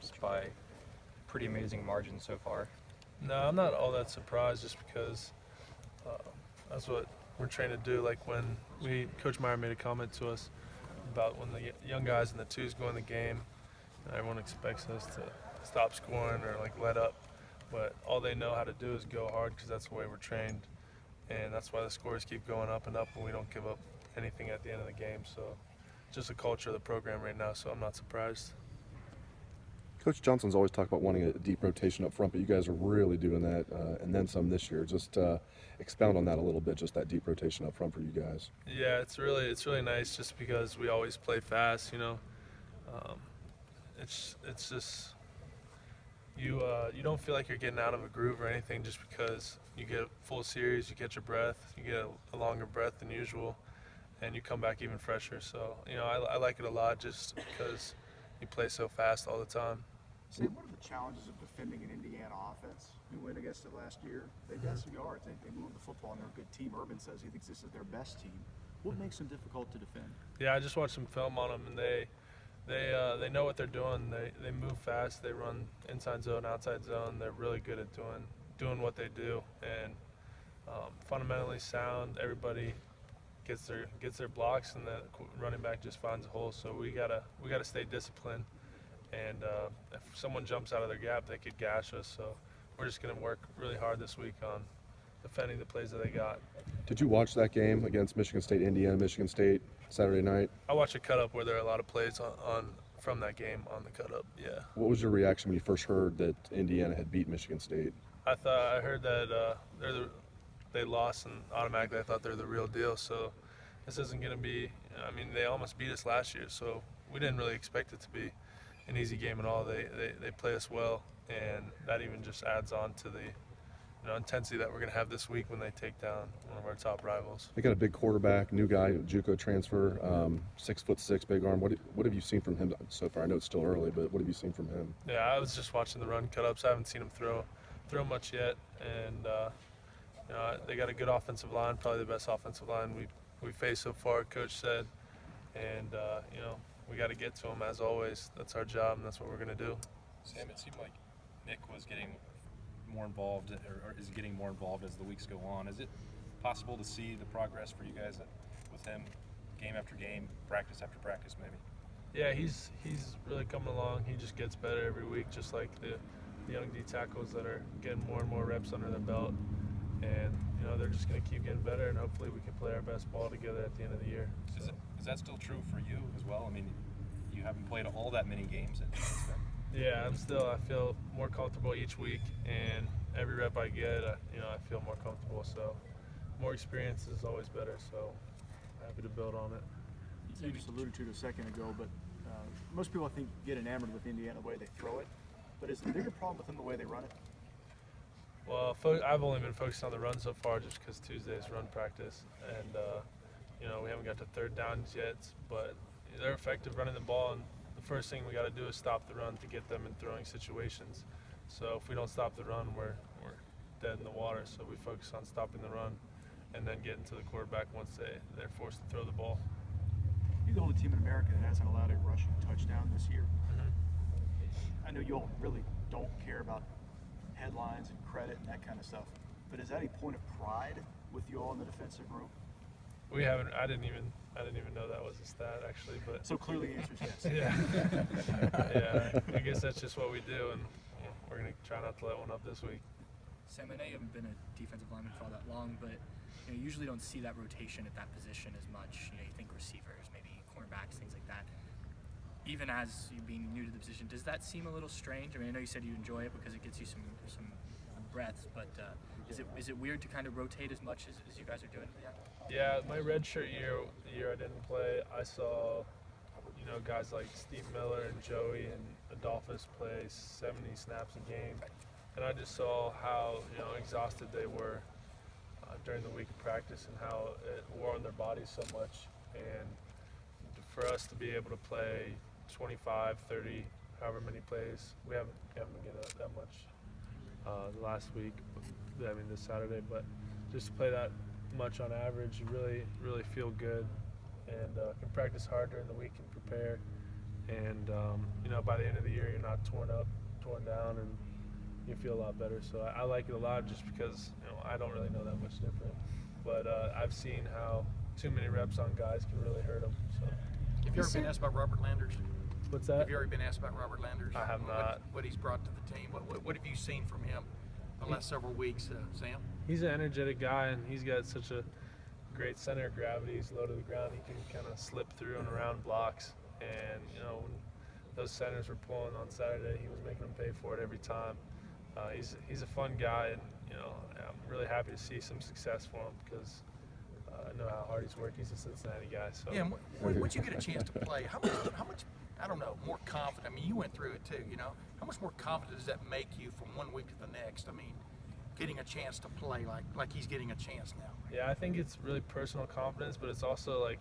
games by pretty amazing margin so far. No, I'm not all that surprised just because uh, that's what we're trained to do. Like when Coach Meyer made a comment to us about when the young guys in the twos go in the game, and everyone expects us to stop scoring or like let up. But all they know how to do is go hard because that's the way we're trained. And that's why the scores keep going up and up and we don't give up anything at the end of the game. So just the culture of the program right now, so I'm not surprised. Coach Johnson's always talked about wanting a deep rotation up front, but you guys are really doing that and then some this year. Just expound on that a little bit, just that deep rotation up front for you guys. Yeah, it's really nice just because we always play fast, you know. It's just you don't feel like you're getting out of a groove or anything just because you get a full series, you catch your breath, you get a longer breath than usual, and you come back even fresher. So, you know, I like it a lot just because you play so fast all the time. Sam, what are the challenges of defending an Indiana offense? We went against it last year. They got some yards. They moved the football, and they're a good team. Urban says he thinks this is their best team. What makes them difficult to defend? Yeah, I just watched some film on them, and they know what they're doing. They move fast. They run inside zone, outside zone. They're really good at doing what they do, and fundamentally sound. Everybody gets their blocks, and the running back just finds a hole. So we gotta stay disciplined. And if someone jumps out of their gap, they could gash us. So we're just gonna work really hard this week on defending the plays that they got. Did you watch that game against Michigan State, Indiana, Michigan State, Saturday night? I watched a cut up where there are a lot of plays on from that game on the cut up. Yeah. What was your reaction when you first heard that Indiana had beat Michigan State? I heard that they lost, and automatically I thought they're the real deal. So this isn't going to be. I mean, they almost beat us last year, so we didn't really expect it to be an easy game at all. They play us well, and that even just adds on to the intensity that we're going to have this week when they take down one of our top rivals. They got a big quarterback, new guy, JUCO transfer, 6'6", big arm. What have you seen from him so far? I know it's still early, but what have you seen from him? Yeah, I was just watching the run cut-ups. I haven't seen him throw much yet, and they got a good offensive line, probably the best offensive line we faced so far, Coach said, and we got to get to him as always. That's our job, and that's what we're going to do. Sam, it seemed like Nick was getting more involved, or is getting more involved as the weeks go on. Is it possible to see the progress for you guys with him, game after game, practice after practice, maybe? Yeah, he's really coming along. He just gets better every week, just like the young D tackles that are getting more and more reps under their belt, and they're just going to keep getting better, and hopefully we can play our best ball together at the end of the year. So. Is that still true for you as well? I mean, you haven't played all that many games. Yeah, I feel more comfortable each week, and every rep I get, I feel more comfortable. So more experience is always better, so happy to build on it. You just alluded to it a second ago, but most people, I think, get enamored with Indiana the way they throw it. But is the bigger problem with them the way they run it? Well, I've only been focused on the run so far just because Tuesday's run practice, and we haven't got to third downs yet, but they're effective running the ball, and the first thing we got to do is stop the run to get them in throwing situations. So if we don't stop the run, we're dead in the water. So we focus on stopping the run and then getting to the quarterback once they're forced to throw the ball. You're the only team in America that hasn't allowed a rushing touchdown this year. Mm-hmm. I know you all really don't care about headlines and credit and that kind of stuff, but is that a point of pride with you all in the defensive room? We haven't. I didn't even know that was a stat actually. But so clearly the answer is yes. Yeah. I guess that's just what we do, and we're gonna try not to let one up this week. Sam, I know you haven't been a defensive lineman for all that long, but you usually don't see that rotation at that position as much. You think receivers, maybe cornerbacks, things like that. Even as you being new to the position, does that seem a little strange? I mean, I know you said you enjoy it because it gets you some breaths, but is it weird to kind of rotate as much as you guys are doing? Yeah, my redshirt year I didn't play, I saw guys like Steve Miller and Joey and Adolphus play 70 snaps a game, and I just saw how exhausted they were during the week of practice and how it wore on their bodies so much. And for us to be able to play 25, 30, however many plays, we haven't been getting that much the last week. I mean this Saturday, but just to play that much on average, you really feel good, and can practice hard during the week and prepare, and by the end of the year, you're not torn down, and you feel a lot better. So I like it a lot just because I don't really know that much different, but I've seen how too many reps on guys can really hurt them. So Have you ever been asked about Robert Landers? what's that? Have you already been asked about Robert Landers? I have not. What he's brought to the team? What have you seen from him the last several weeks, Sam? He's an energetic guy, and he's got such a great center of gravity. He's low to the ground. He can kind of slip through and around blocks. And when those centers were pulling on Saturday, he was making them pay for it every time. He's a fun guy, and I'm really happy to see some success for him because I know how hard he's worked. He's a Cincinnati guy. So Yeah, and once you get a chance to play, how much, I don't know, more confident? I mean, you went through it too, How much more confident does that make you from one week to the next? I mean, getting a chance to play like he's getting a chance now. Yeah, I think it's really personal confidence, but it's also like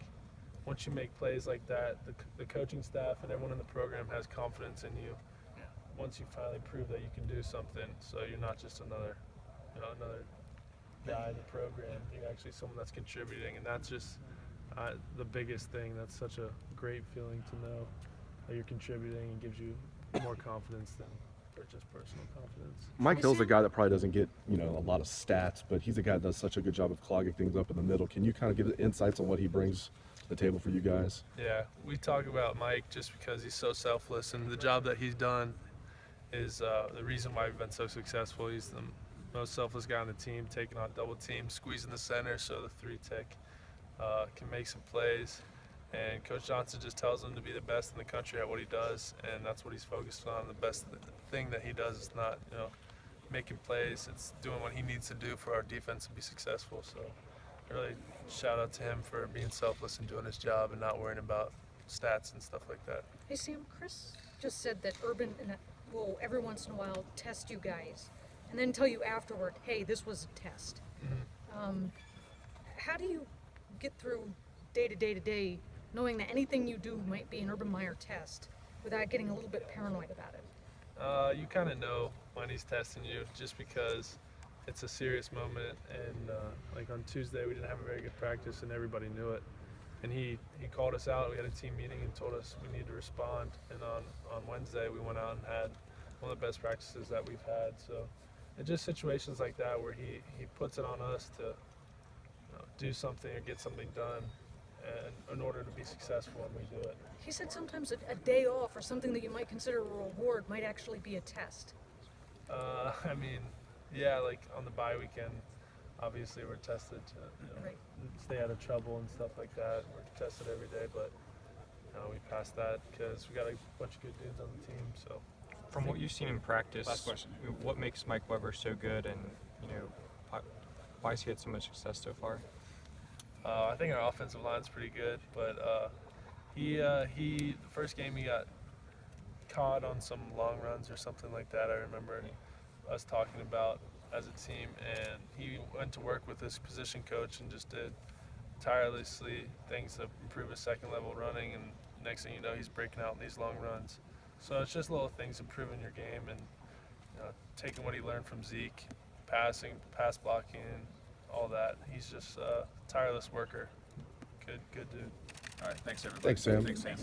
once you make plays like that, the coaching staff and everyone in the program has confidence in you. Yeah. Once you finally prove that you can do something, so you're not just another guy in the program. You're actually someone that's contributing, and that's just the biggest thing. That's such a great feeling to know that you're contributing and gives you more confidence than just personal confidence. Mike Hill's a guy that probably doesn't get a lot of stats, but he's a guy that does such a good job of clogging things up in the middle. Can you kind of give insights on what he brings to the table for you guys? Yeah, we talk about Mike just because he's so selfless, and the job that he's done is the reason why we've been so successful. He's the most selfless guy on the team, taking on double teams, squeezing the center so the three tech can make some plays. And Coach Johnson just tells him to be the best in the country at what he does, and that's what he's focused on. The best thing that he does is not, making plays. It's doing what he needs to do for our defense to be successful. So really shout out to him for being selfless and doing his job and not worrying about stats and stuff like that. Hey Sam, Chris just said that Urban will every once in a while test you guys and then tell you afterward, hey, this was a test. Mm-hmm. How do you get through day to day knowing that anything you do might be an Urban Meyer test without getting a little bit paranoid about it? You kind of know when he's testing you just because it's a serious moment, and like on Tuesday we didn't have a very good practice and everybody knew it, and he called us out. We had a team meeting and told us we need to respond, and on Wednesday we went out and had one of the best practices that we've had. So it's just situations like that where he puts it on us to do something or get something done, and in order to be successful, and we do it. He said sometimes a day off or something that you might consider a reward might actually be a test. I mean, yeah, like on the bye weekend, obviously we're tested to Right. stay out of trouble and stuff like that. We're tested every day, but we passed that because we got a bunch of good dudes on the team. So From what you've seen in practice, Last question. what makes Mike Weber so good, and why has he had so much success so far? I think our offensive line's pretty good, but the first game he got caught on some long runs or something like that. I remember us talking about as a team, and he went to work with his position coach and just did tirelessly things to improve his second level running, and next thing you know, he's breaking out in these long runs. So it's just little things improving your game, and taking what he learned from Zeke, passing, pass blocking, all that. He's just a tireless worker. Good dude. All right, thanks everybody. Thanks, Sam. Thanks, Sam.